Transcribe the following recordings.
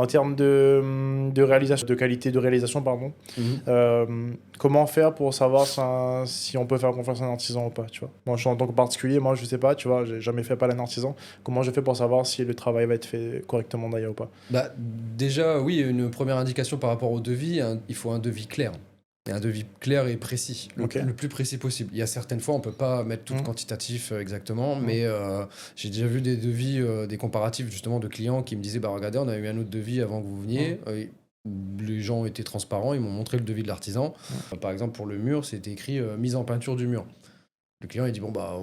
En termes de réalisation, de qualité de réalisation, pardon, comment faire pour savoir si on peut faire confiance à un artisan ou pas, tu vois. Moi, je suis en tant que particulier, moi, je sais pas, tu vois, j'ai jamais fait appel à un artisan. Comment je fais pour savoir si le travail va être fait correctement d'ailleurs ou pas? Bah, déjà, oui, une première indication par rapport au devis, il faut un devis clair. Et un devis clair et précis, Ok. le plus précis possible. Il y a certaines fois, on peut pas mettre tout Mm. quantitatif exactement, Mm. mais j'ai déjà vu des devis, des comparatifs justement de clients qui me disaient, bah regardez, on a eu un autre devis avant que vous veniez. Les gens ont été transparents, ils m'ont montré le devis de l'artisan. Par exemple, pour le mur, c'était écrit mise en peinture du mur. Le client, il dit, bon, bah,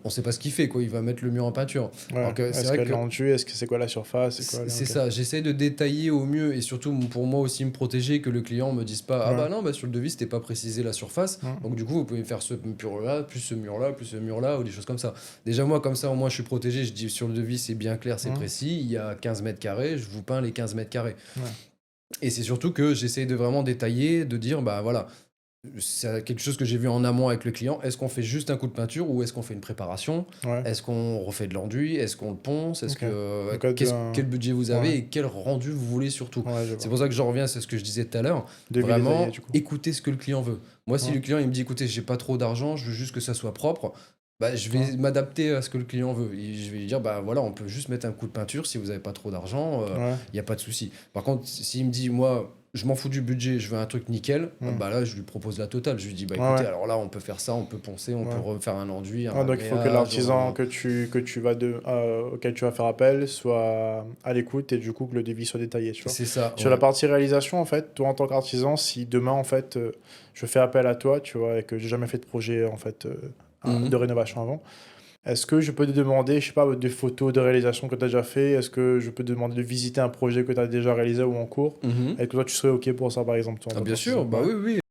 on sait pas ce qu'il fait, quoi. Il va mettre le mur en peinture. Alors Ouais. que c'est Est-ce vrai que que l'enduit, est-ce que c'est quoi la surface, c'est quoi c'est ok. ça, j'essaie de détailler au mieux et surtout pour moi aussi me protéger que le client me dise pas ah Ouais. bah non bah sur le devis c'était pas précisé la surface donc du coup vous pouvez faire ce mur là plus ce mur là plus ce mur là ou des choses comme ça. Déjà moi comme ça au moins je suis protégé, je dis sur le devis c'est bien clair, c'est précis, il y a 15 mètres carrés, je vous peins les 15 mètres carrés. Ouais. Et c'est surtout que j'essaie de vraiment détailler, de dire bah voilà c'est quelque chose que j'ai vu en amont avec le client. Est-ce qu'on fait juste un coup de peinture ou est-ce qu'on fait une préparation? Ouais. Est-ce qu'on refait de l'enduit? Est-ce qu'on le ponce? Est-ce Ok. que Donc, quel budget vous avez ouais. et quel rendu vous voulez surtout? Ouais, je C'est vois. pour ça que je reviens à ce que je disais tout à l'heure. Devis détaillé, Vraiment du coup. écouter ce que le client veut. Moi, si Ouais. le client il me dit écoutez, j'ai pas trop d'argent, je veux juste que ça soit propre. Bah, je vais Ouais. m'adapter à ce que le client veut. Et je vais lui dire, bah voilà, on peut juste mettre un coup de peinture si vous n'avez pas trop d'argent, Ouais. il n'y a pas de souci. Par contre, s'il me dit, moi, je m'en fous du budget, je veux un truc nickel, bah là, je lui propose la totale. Je lui dis, bah Ouais, écoutez, ouais. alors là, on peut faire ça, on peut poncer, on peut Ouais. refaire un enduit, un Ah, donc il faut que ragréage. l'artisan que tu vas auquel tu vas faire appel soit à l'écoute et du coup que le devis soit détaillé, tu vois. C'est ça, Sur la ouais. partie réalisation, en fait, toi en tant qu'artisan, si demain en fait je fais appel à toi, tu vois, et que j'ai jamais fait de projet en fait de Mhm. rénovation avant, est-ce que je peux te demander, je sais pas, des photos de réalisation que tu as déjà fait? Est-ce que je peux te demander de visiter un projet que tu as déjà réalisé ou en cours? Mhm. Et que toi tu serais OK pour ça par exemple, toi en Ah, tant bien sûr, qu'artisan? bah Ouais. oui, oui.